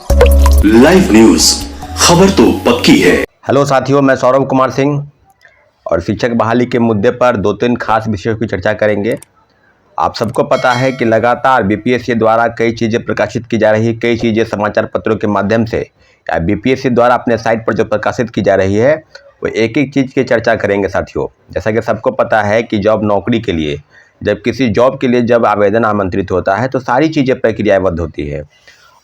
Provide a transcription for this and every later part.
Live news, खबर तो पक्की है। हेलो साथियों, मैं सौरभ कुमार सिंह और शिक्षक बहाली के मुद्दे पर दो तीन खास विषयों की चर्चा करेंगे। आप सबको पता है कि लगातार बीपीएससी द्वारा कई चीज़ें प्रकाशित की जा रही है, कई चीज़ें समाचार पत्रों के माध्यम से या बीपीएससी द्वारा अपने साइट पर जो प्रकाशित की जा रही है वो एक एक चीज़ की चर्चा करेंगे साथियों। जैसा कि सबको पता है कि जॉब नौकरी के लिए जब किसी जॉब के लिए जब आवेदन आमंत्रित होता है तो सारी चीज़ें प्रक्रियाबद्ध होती है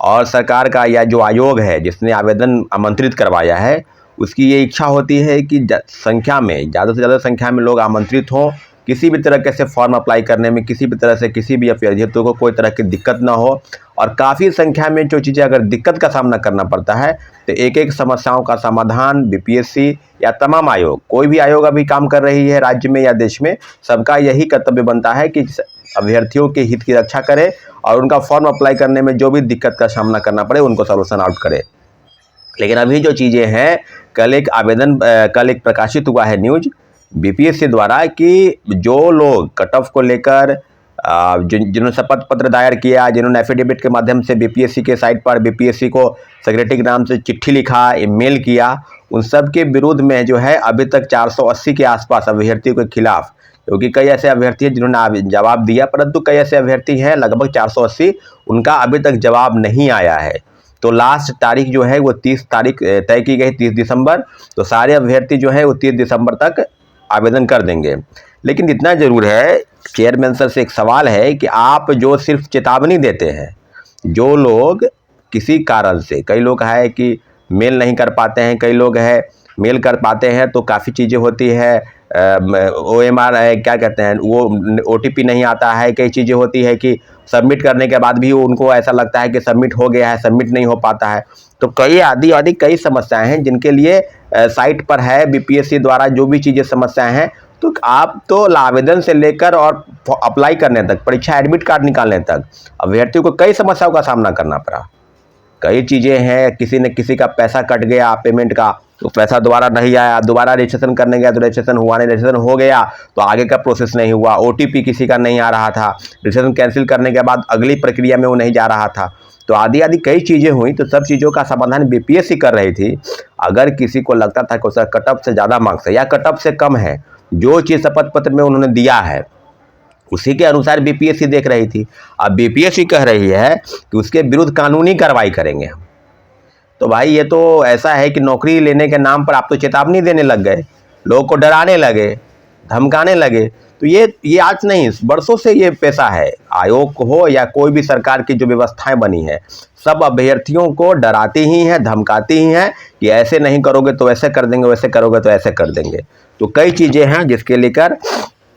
और सरकार का या जो आयोग है जिसने आवेदन आमंत्रित करवाया है उसकी ये इच्छा होती है कि संख्या में ज़्यादा से ज़्यादा संख्या में लोग आमंत्रित हों, किसी भी तरह से फॉर्म अप्लाई करने में किसी भी तरह से किसी भी अभ्यर्थियों को कोई तरह की दिक्कत ना हो। और काफ़ी संख्या में जो चीज़ें अगर दिक्कत का सामना करना पड़ता है तो एक एक समस्याओं का समाधान बीपीएससी या तमाम आयोग, कोई भी आयोग अभी काम कर रही है राज्य में या देश में, सबका यही कर्तव्य बनता है कि अभ्यर्थियों के हित की रक्षा करे और उनका फॉर्म अप्लाई करने में जो भी दिक्कत का सामना करना पड़े उनको सॉल्यूशन आउट करे। लेकिन अभी जो चीज़ें हैं, कल एक प्रकाशित हुआ है न्यूज बीपीएससी द्वारा कि जो लोग कट ऑफ को लेकर जिन्होंने शपथ पत्र दायर किया, जिन्होंने एफिडेविट के माध्यम से बीपीएससी के साइट पर बीपीएससी को सेक्रेटरी के नाम से चिट्ठी लिखा, ईमेल किया, उन सब के विरुद्ध में जो है अभी तक 480 के आसपास अभ्यर्थियों के खिलाफ, क्योंकि कई ऐसे अभ्यर्थी हैं जिन्होंने जवाब दिया परंतु कई ऐसे अभ्यर्थी हैं लगभग 480 उनका अभी तक जवाब नहीं आया है। तो लास्ट तारीख जो है वो 30 तारीख तय की गई, 30 दिसंबर। तो सारे अभ्यर्थी जो है वो 30 दिसंबर तक आवेदन कर देंगे। लेकिन इतना ज़रूर है, चेयरमैन सर से एक सवाल है कि आप जो सिर्फ चेतावनी देते हैं, जो लोग किसी कारण से, कई लोग है कि मेल नहीं कर पाते हैं, कई लोग है मेल कर पाते हैं तो काफ़ी चीज़ें होती है, OMR है, क्या कहते हैं वो OTP नहीं आता है, कई चीज़ें होती है कि सबमिट करने के बाद भी उनको ऐसा लगता है कि सबमिट हो गया है, सबमिट नहीं हो पाता है। तो कई आदि कई समस्याएं हैं जिनके लिए साइट पर है बीपीएससी द्वारा जो भी चीज़ें समस्याएं हैं, तो आप तो आवेदन से लेकर और अप्लाई करने तक, परीक्षा एडमिट कार्ड निकालने तक अभ्यर्थियों को कई समस्याओं का सामना करना पड़ा। कई चीज़ें हैं, किसी ने किसी का पैसा कट गया पेमेंट का तो पैसा दोबारा नहीं आया, दोबारा रजिस्ट्रेशन करने गया तो रजिस्ट्रेशन हुआ नहीं, रजिस्ट्रेशन हो गया तो आगे का प्रोसेस नहीं हुआ, OTP किसी का नहीं आ रहा था, रजिस्ट्रेशन कैंसिल करने के बाद अगली प्रक्रिया में वो नहीं जा रहा था। तो आदि कई चीज़ें हुई। तो सब चीज़ों का समाधान बीपीएससी कर रही थी। अगर किसी को लगता था कि उसका कट ऑफ से ज़्यादा मार्क्स है या कट ऑफ से कम है, जो चीज़ शपथ पत्र में उन्होंने दिया है उसी के अनुसार बीपीएससी देख रही थी। अब बीपीएससी कह रही है कि उसके विरुद्ध कानूनी कार्रवाई करेंगे हम। तो भाई ये तो ऐसा है कि नौकरी लेने के नाम पर आप तो चेतावनी देने लग गए, लोगों को डराने लगे, धमकाने लगे। तो ये आज नहीं, बरसों से ये पेशा है, आयोग को हो या कोई भी सरकार की जो व्यवस्थाएं बनी है, सब अभ्यर्थियों को डराती ही हैं, धमकाती ही हैं कि ऐसे नहीं करोगे तो ऐसे कर देंगे, वैसे करोगे तो ऐसे कर देंगे। तो कई चीज़ें हैं जिसके लेकर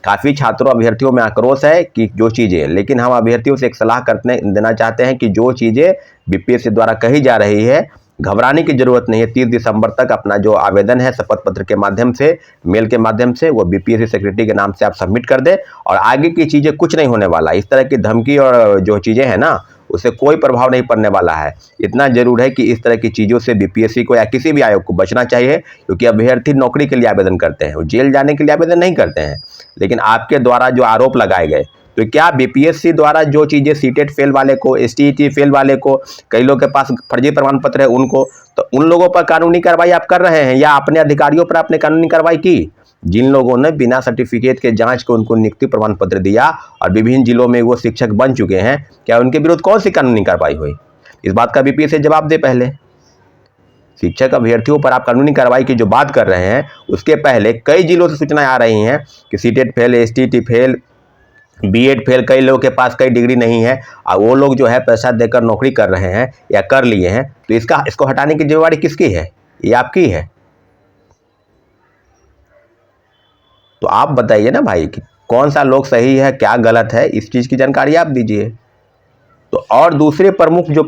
काफ़ी छात्रों अभ्यर्थियों में आक्रोश है कि जो चीज़ें, लेकिन हम अभ्यर्थियों से एक सलाह देना चाहते हैं कि जो चीज़ें बीपीएससी द्वारा कही जा रही है घबराने की जरूरत नहीं है। 30 दिसंबर तक अपना जो आवेदन है शपथ पत्र के माध्यम से, मेल के माध्यम से, वो बीपीएससी सेक्रेटरी के नाम से आप सबमिट कर दें और आगे की चीज़ें कुछ नहीं होने वाला। इस तरह की धमकी और जो चीज़ें हैं ना, उससे कोई प्रभाव नहीं पड़ने वाला है। इतना जरूर है कि इस तरह की चीज़ों से बीपीएससी को या किसी भी आयोग को बचना चाहिए, क्योंकि अभ्यर्थी नौकरी के लिए आवेदन करते हैं, वो जेल जाने के लिए आवेदन नहीं करते हैं। लेकिन आपके द्वारा जो आरोप लगाए गए, तो क्या बीपीएससी द्वारा जो चीज़ें सीटेट फेल वाले को, STET फेल वाले को, कई लोग के पास फर्जी प्रमाण पत्र है उनको, तो उन लोगों पर कानूनी कार्रवाई आप कर रहे हैं या अपने अधिकारियों पर आपने कानूनी कार्रवाई की? जिन लोगों ने बिना सर्टिफिकेट के जांच के उनको नियुक्ति प्रमाण पत्र दिया और विभिन्न जिलों में वो शिक्षक बन चुके हैं, क्या उनके विरुद्ध कौन सी कानूनी कार्रवाई हुई? इस बात का बीपीएससी जवाब दे पहले। शिक्षक अभ्यर्थियों पर आप कानूनी कार्रवाई की जो बात कर रहे हैं, उसके पहले कई जिलों से सूचनाएं आ रही हैं कि CTET fail, STET fail, BEd fail, कई लोगों के पास कई डिग्री नहीं है और वो लोग जो है पैसा देकर नौकरी कर रहे हैं या कर लिए हैं। तो इसको हटाने की जिम्मेवारी किसकी है? ये आपकी है। तो आप बताइए ना भाई कि कौन सा लोग सही है, क्या गलत है, इस चीज़ की जानकारी आप दीजिए। तो और दूसरे प्रमुख जो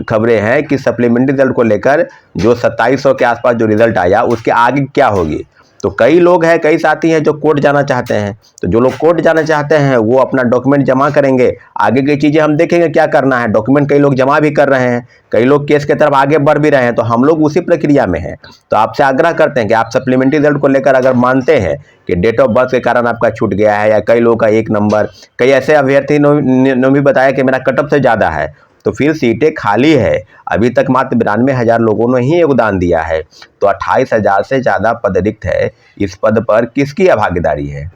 खबरें हैं कि सप्लीमेंट्री रिजल्ट को लेकर जो 2700 के आसपास जो रिजल्ट आया उसके आगे क्या होगी। तो कई लोग हैं, कई साथी हैं जो कोर्ट जाना चाहते हैं। तो जो लोग कोर्ट जाना चाहते हैं वो अपना डॉक्यूमेंट जमा करेंगे, आगे की चीज़ें हम देखेंगे क्या करना है। डॉक्यूमेंट कई लोग जमा भी कर रहे हैं, कई लोग केस की तरफ आगे बढ़ भी रहे हैं, तो हम लोग उसी प्रक्रिया में हैं। तो आपसे आग्रह करते हैं कि आप सप्लीमेंट्री रिजल्ट को लेकर अगर मानते हैं कि डेट ऑफ बर्थ के कारण आपका छूट गया है या कई लोगों का 1 नंबर, कई ऐसे अभ्यर्थी ने भी बताया कि मेरा कट ऑफ से ज़्यादा है, तो फिर सीटें खाली है। अभी तक मात्र 92,000 लोगों ने ही योगदान दिया है, तो 28,000 से ज़्यादा पद रिक्त है। इस पद पर किसकी भागीदारी है?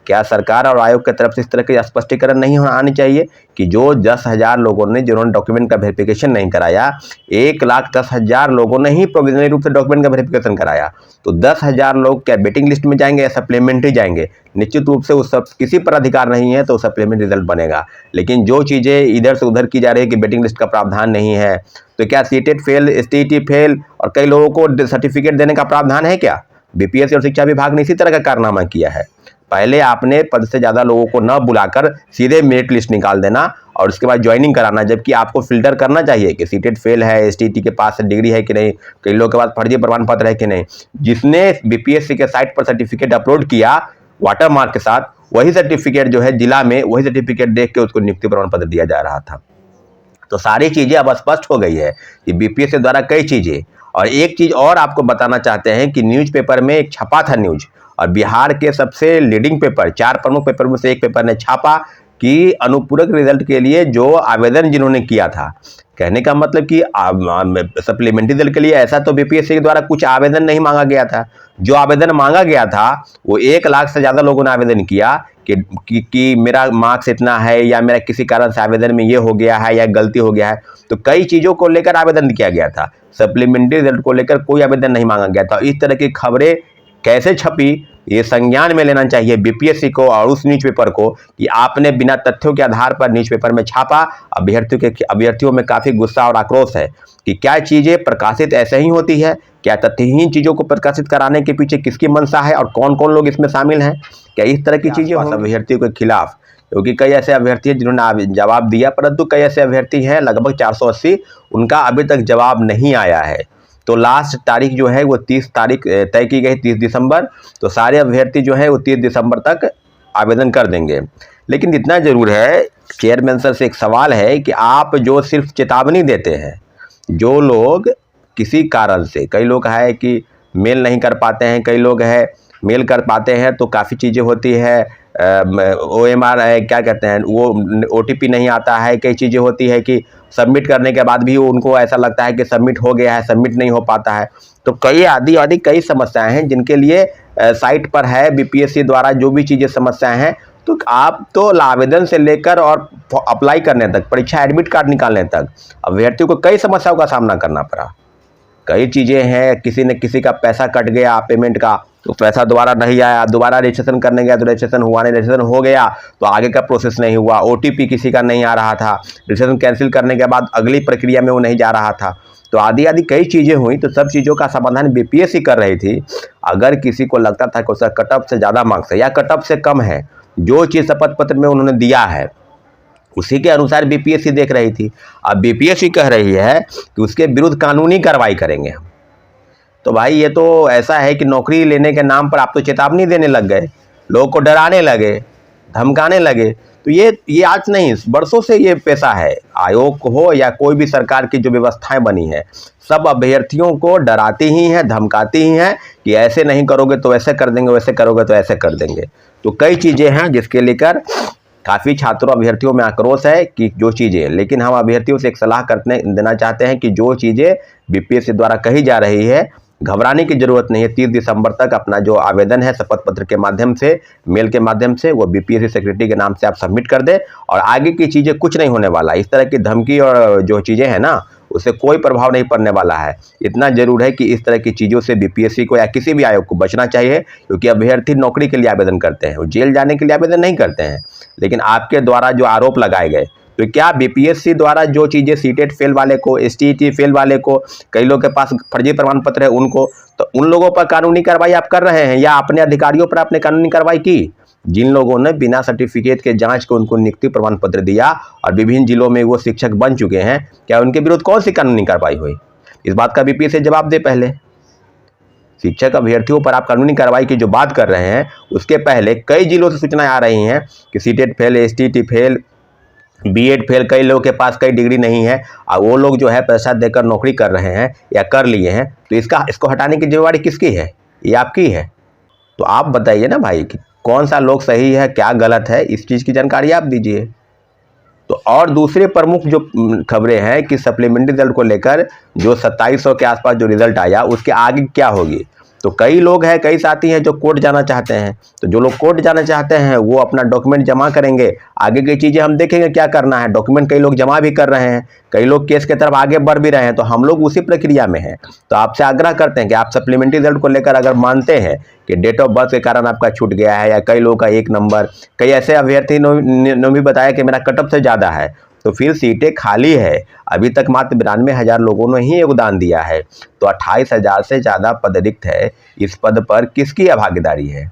क्या सरकार और आयोग की तरफ से इस तरह के स्पष्टीकरण नहीं आनी चाहिए कि जो 10,000 लोगों ने जिन्होंने डॉक्यूमेंट का वेरिफिकेशन नहीं कराया, 1,10,000 लोगों ने ही प्रोविजनली रूप से डॉक्यूमेंट का वेरिफिकेशन कराया, तो 10,000 लोग क्या वेटिंग लिस्ट में जाएंगे या सप्लीमेंट्री जाएंगे? निश्चित रूप से उस सब किसी पर अधिकार नहीं है तो सप्लीमेंट्री रिजल्ट बनेगा। लेकिन जो चीज़ें इधर से उधर की जा रही है कि वेटिंग लिस्ट का प्रावधान नहीं है, तो क्या सीटेट फेल, एसटीईटी फेल और कई लोगों को सर्टिफिकेट देने का प्रावधान है क्या? बीपीएससी और शिक्षा विभाग ने इसी तरह का कारनामा किया है। पहले आपने पद से ज़्यादा लोगों को न बुलाकर सीधे मेरिट लिस्ट निकाल देना और उसके बाद ज्वाइनिंग कराना, जबकि आपको फिल्टर करना चाहिए कि सीटेट फेल है, एसटीईटी के पास डिग्री है कि नहीं, कई लोगों के पास फर्जी प्रमाण पत्र है कि नहीं। जिसने बीपीएससी के साइट पर सर्टिफिकेट अपलोड किया वाटरमार्क के साथ, वही सर्टिफिकेट जो है जिला में वही सर्टिफिकेट देख के उसको नियुक्ति प्रमाण पत्र दिया जा रहा था। तो सारी चीज़ें अब स्पष्ट हो गई है कि बीपीएससी द्वारा कई चीज़ें। और एक चीज़ और आपको बताना चाहते हैं कि न्यूज़पेपर में एक छपा था न्यूज, और बिहार के सबसे लीडिंग पेपर, 4 प्रमुख पेपर में से एक पेपर ने छापा कि अनुपूरक रिजल्ट के लिए जो आवेदन जिन्होंने किया था, कहने का मतलब कि सप्लीमेंट्री रिजल्ट के लिए ऐसा तो बीपीएससी के द्वारा कुछ आवेदन नहीं मांगा गया था। जो आवेदन मांगा गया था वो 1 लाख से ज़्यादा लोगों ने आवेदन किया कि मेरा मार्क्स इतना है या मेरा किसी कारण से आवेदन में ये हो गया है या गलती हो गया है। तो कई चीज़ों को लेकर आवेदन किया गया था, सप्लीमेंट्री रिजल्ट को लेकर कोई आवेदन नहीं मांगा गया था। इस तरह की खबरें कैसे छपी, ये संज्ञान में लेना चाहिए बीपीएससी को और उस न्यूज़पेपर को कि आपने बिना तथ्यों के आधार पर न्यूज़पेपर में छापा। अभ्यर्थियों में काफ़ी गुस्सा और आक्रोश है कि क्या चीज़ें प्रकाशित ऐसे ही होती है, क्या तथ्यहीन चीज़ों को प्रकाशित कराने के पीछे किसकी मंशा है और कौन कौन लोग इसमें शामिल हैं? क्या इस तरह की चीज़ें अभ्यर्थियों के खिलाफ? क्योंकि कई ऐसे अभ्यर्थी हैं जिन्होंने जवाब दिया, परंतु कई ऐसे अभ्यर्थी हैं लगभग 480, उनका अभी तक जवाब नहीं आया है। तो लास्ट तारीख जो है वो 30 तारीख तय की गई, 30 दिसंबर। तो सारे अभ्यर्थी जो है वो 30 दिसंबर तक आवेदन कर देंगे। लेकिन इतना ज़रूर है, चेयरमैन सर से एक सवाल है कि आप जो सिर्फ चेतावनी देते हैं, जो लोग किसी कारण से, कई लोग है कि मेल नहीं कर पाते हैं, कई लोग है मेल कर पाते हैं तो काफ़ी चीज़ें होती है, OMR है, क्या कहते हैं वो, OTP नहीं आता है, कई चीज़ें होती है कि सबमिट करने के बाद भी उनको ऐसा लगता है कि सबमिट हो गया है, सबमिट नहीं हो पाता है। तो कई आदि कई समस्याएं हैं जिनके लिए साइट पर है बीपीएससी द्वारा जो भी चीज़ें समस्याएं हैं, तो आप तो आवेदन से लेकर और अप्लाई करने तक, परीक्षा एडमिट कार्ड निकालने तक अभ्यर्थियों को कई समस्याओं का सामना करना पड़ा। कई चीज़ें हैं, किसी ने किसी का पैसा कट गया पेमेंट का, तो पैसा दोबारा नहीं आया, दोबारा रजिस्ट्रेशन करने गया तो रजिस्ट्रेशन हुआ नहीं, रजिस्ट्रेशन हो गया तो आगे का प्रोसेस नहीं हुआ, OTP किसी का नहीं आ रहा था, रजिस्ट्रेशन कैंसिल करने के बाद अगली प्रक्रिया में वो नहीं जा रहा था। तो आदि कई चीज़ें हुई। तो सब चीज़ों का समाधान बीपीएससी कर रही थी। अगर किसी को लगता था कि उसका कट ऑफ से ज़्यादा मार्क्स है या कट ऑफ से कम है, जो चीज़ शपथ पत्र में उन्होंने दिया है उसी के अनुसार बीपीएससी देख रही थी। अब बीपीएससी कह रही है कि उसके विरुद्ध कानूनी कार्रवाई करेंगे हम। तो भाई ये तो ऐसा है कि नौकरी लेने के नाम पर आप तो चेतावनी देने लग गए, लोगों को डराने लगे, धमकाने लगे। तो ये आज नहीं, बरसों से ये पेशा है। आयोग हो या कोई भी सरकार की जो व्यवस्थाएं बनी है, सब अभ्यर्थियों को डराती ही हैं, धमकाती ही हैं कि ऐसे नहीं करोगे तो ऐसे कर देंगे, वैसे करोगे तो ऐसे कर देंगे। तो कई चीज़ें हैं जिसके लेकर काफ़ी छात्रों अभ्यर्थियों में आक्रोश है कि जो चीज़ें, लेकिन हम अभ्यर्थियों से एक सलाह देना चाहते हैं कि जो चीज़ें बीपीएससी द्वारा कही जा रही है, घबराने की जरूरत नहीं है। 30 दिसंबर तक अपना जो आवेदन है शपथ पत्र के माध्यम से, मेल के माध्यम से, वो बीपीएससी सेक्रेटरी के नाम से आप सबमिट कर दें और आगे की चीज़ें कुछ नहीं होने वाला। इस तरह की धमकी और जो चीज़ें हैं ना, उससे कोई प्रभाव नहीं पड़ने वाला है। इतना जरूर है कि इस तरह की चीज़ों से बीपीएससी को या किसी भी आयोग को बचना चाहिए, क्योंकि अभ्यर्थी नौकरी के लिए आवेदन करते हैं, वो जेल जाने के लिए आवेदन नहीं करते हैं। लेकिन आपके द्वारा जो आरोप लगाए गए, तो क्या बीपीएससी द्वारा जो चीज़ें सीटेट फेल वाले को, एसटीईटी फेल वाले को, कई लोग के पास फर्जी प्रमाण पत्र है उनको, तो उन लोगों पर कानूनी कार्रवाई आप कर रहे हैं या अपने अधिकारियों पर आपने कानूनी कार्रवाई की? जिन लोगों ने बिना सर्टिफिकेट के जांच के उनको नियुक्ति प्रमाण पत्र दिया और विभिन्न जिलों में वो शिक्षक बन चुके हैं, क्या उनके विरुद्ध कौन सी कानूनी कार्रवाई हुई? इस बात का बीपीएससी जवाब दे पहले। शिक्षक अभ्यर्थियों पर आप कानूनी कार्रवाई की जो बात कर रहे हैं, उसके पहले कई जिलों से सूचनाएं आ रही हैं कि CTET fail, STET fail, BEd fail, कई लोगों के पास कई डिग्री नहीं है और वो लोग जो है पैसा देकर नौकरी कर रहे हैं या कर लिए हैं। तो इसको हटाने की जिम्मेवारी किसकी है? ये आपकी है। तो आप बताइए ना भाई कि कौन सा लोग सही है, क्या गलत है, इस चीज़ की जानकारी आप दीजिए। तो और दूसरे प्रमुख जो खबरें हैं कि सप्लीमेंट्री रिजल्ट को लेकर जो 2700 के आसपास जो रिजल्ट आया उसके आगे क्या होगी। तो कई लोग हैं, कई साथी हैं जो कोर्ट जाना चाहते हैं। तो जो लोग कोर्ट जाना चाहते हैं वो अपना डॉक्यूमेंट जमा करेंगे, आगे की चीज़ें हम देखेंगे क्या करना है। डॉक्यूमेंट कई लोग जमा भी कर रहे हैं, कई लोग केस की तरफ आगे बढ़ भी रहे हैं, तो हम लोग उसी प्रक्रिया में हैं। तो आपसे आग्रह करते हैं कि आप सप्लीमेंट्री रिजल्ट को लेकर अगर मानते हैं कि डेट ऑफ बर्थ के कारण आपका छूट गया है, या कई लोगों का 1 नंबर, कई ऐसे अभ्यर्थी ने भी बताया कि मेरा कटअप से ज़्यादा है, तो फिर सीटें खाली है। अभी तक मात्र 92,000 लोगों ने ही योगदान दिया है, तो 28,000 से ज़्यादा पद रिक्त है। इस पद पर किसकी भागीदारी है?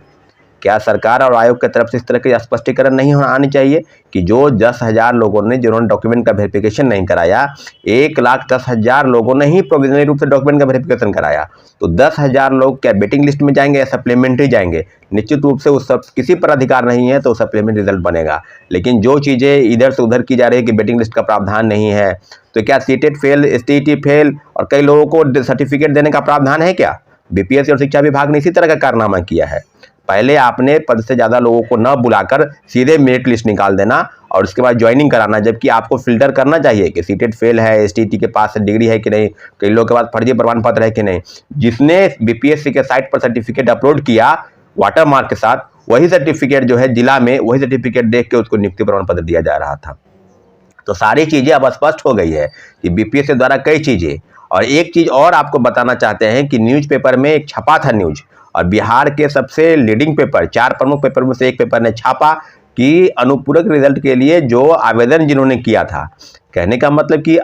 क्या सरकार और आयोग की तरफ से इस तरह के स्पष्टीकरण नहीं आनी चाहिए कि जो 10,000 लोगों ने जिन्होंने डॉक्यूमेंट का वेरिफिकेशन नहीं कराया, 1,10,000 लोगों ने ही प्रोविजनली रूप से डॉक्यूमेंट का वेरिफिकेशन कराया, तो 10,000 लोग क्या वेटिंग लिस्ट में जाएंगे या सप्लीमेंट्री जाएंगे? निश्चित रूप से उस सब किसी पर अधिकार नहीं है तो सप्लीमेंट्री रिजल्ट बनेगा। लेकिन जो चीज़ें इधर से उधर की जा रही है कि वेटिंग लिस्ट का प्रावधान नहीं है, तो क्या सीटेट फेल, एसटीईटी फेल और कई लोगों को सर्टिफिकेट देने का प्रावधान है क्या? बीपीएससी और शिक्षा विभाग ने इसी तरह का कारनामा किया है। पहले आपने पद से ज़्यादा लोगों को न बुलाकर सीधे मेरिट लिस्ट निकाल देना और उसके बाद ज्वाइनिंग कराना, जबकि आपको फिल्टर करना चाहिए कि सीटेट फेल है, एसटीटी के पास डिग्री है कि नहीं, कई लोगों के पास फर्जी प्रमाण पत्र है कि नहीं। जिसने बीपीएससी के साइट पर सर्टिफिकेट अपलोड किया वाटर मार्क के साथ, वही सर्टिफिकेट जो है जिला में वही सर्टिफिकेट देख के उसको नियुक्ति प्रमाण पत्र दिया जा रहा था। तो सारी चीज़ें अब स्पष्ट हो गई है कि बीपीएससी द्वारा कई चीज़ें। और एक चीज़ और आपको बताना चाहते हैं कि न्यूज़पेपर में एक छपा था न्यूज़, और बिहार के सबसे लीडिंग पेपर, 4 प्रमुख पेपर में से एक पेपर ने छापा कि अनुपूरक रिजल्ट के लिए जो आवेदन जिन्होंने किया था, कहने का मतलब कि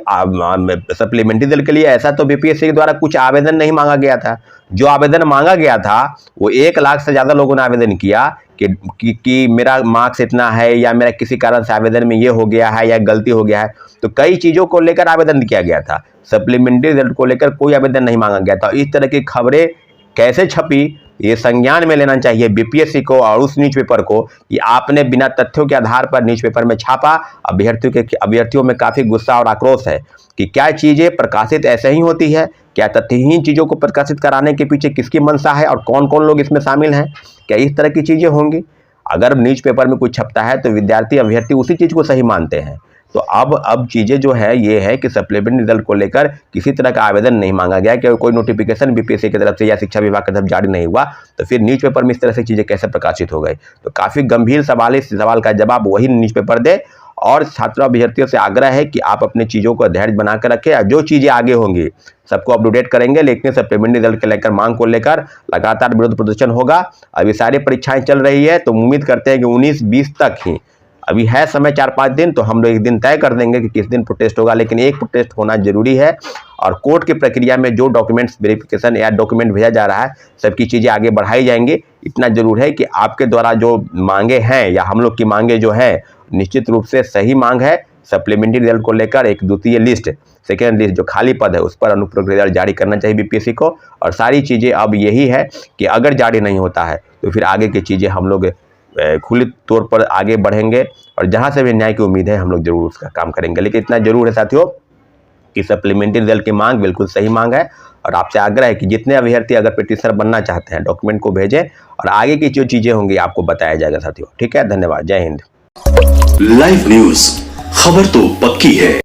सप्लीमेंट्री रिजल्ट के लिए ऐसा तो बीपीएससी के द्वारा कुछ आवेदन नहीं मांगा गया था। जो आवेदन मांगा गया था वो 1 लाख से ज़्यादा लोगों ने आवेदन किया कि मेरा मार्क्स इतना है, या मेरा किसी कारण से आवेदन में ये हो गया है या गलती हो गया है। तो कई चीज़ों को लेकर आवेदन किया गया था, सप्लीमेंट्री रिजल्ट को लेकर कोई आवेदन नहीं मांगा गया था। इस तरह की खबरें कैसे छपी, ये संज्ञान में लेना चाहिए बीपीएससी को और उस न्यूज़पेपर को कि आपने बिना तथ्यों के आधार पर न्यूज़पेपर में छापा। अभ्यर्थियों में काफ़ी गुस्सा और आक्रोश है कि क्या चीज़ें प्रकाशित ऐसे ही होती है, क्या तथ्यहीन चीज़ों को प्रकाशित कराने के पीछे किसकी मंशा है और कौन कौन लोग इसमें शामिल हैं? क्या इस तरह की चीज़ें होंगी? अगर न्यूज़पेपर में कुछ छपता है तो विद्यार्थी अभ्यर्थी उसी चीज़ को सही मानते हैं। तो अब चीज़ें जो है ये है कि सप्लीमेंट्री रिजल्ट को लेकर किसी तरह का आवेदन नहीं मांगा गया, कि कोई नोटिफिकेशन बीपीएससी की तरफ से या शिक्षा विभाग की तरफ जारी नहीं हुआ, तो फिर न्यूज़पेपर में इस तरह से चीज़ें कैसे प्रकाशित हो गई? तो काफ़ी गंभीर सवाल, इस सवाल का जवाब वही न्यूज़पेपर दे। और छात्र अभ्यर्थियों से आग्रह है कि आप अपनी चीज़ों को धैर्य बना कर रखें, और जो चीज़ें आगे होंगी सबको अपडेट करेंगे। लेकिन सप्लीमेंट्री रिजल्ट के लेकर मांग को लेकर लगातार विरोध प्रदर्शन होगा। अभी सारी परीक्षाएं चल रही है, तो उम्मीद करते हैं कि 19-20 तक ही, अभी है समय 4-5 दिन, तो हम लोग एक दिन तय कर देंगे कि किस दिन प्रोटेस्ट होगा। लेकिन एक प्रोटेस्ट होना जरूरी है, और कोर्ट की प्रक्रिया में जो डॉक्यूमेंट्स वेरिफिकेशन या डॉक्यूमेंट भेजा जा रहा है, सबकी चीज़ें आगे बढ़ाई जाएंगी। इतना जरूर है कि आपके द्वारा जो मांगे हैं या हम लोग की मांगे जो है, निश्चित रूप से सही मांग है। सप्लीमेंट्री रिजल्ट को लेकर एक द्वितीय लिस्ट, सेकेंड लिस्ट जो खाली पद है, उस पर अनुपूरक रिजल्ट जारी करना चाहिए बीपीएससी को। और सारी चीज़ें अब यही है कि अगर जारी नहीं होता है तो फिर आगे की चीज़ें हम लोग खुली तौर पर आगे बढ़ेंगे, और जहां से भी न्याय की उम्मीद है हम लोग जरूर उसका काम करेंगे। लेकिन इतना जरूर है साथियों कि सप्लीमेंट्री रिजल्ट की मांग बिल्कुल सही मांग है, और आपसे आग्रह है कि जितने अभ्यर्थी अगर पिटीशनर बनना चाहते हैं डॉक्यूमेंट को भेजें, और आगे की जो चीज़ें होंगी आपको बताया जाएगा साथियों। ठीक है, धन्यवाद, जय हिंद। लाइव न्यूज, खबर तो पक्की है।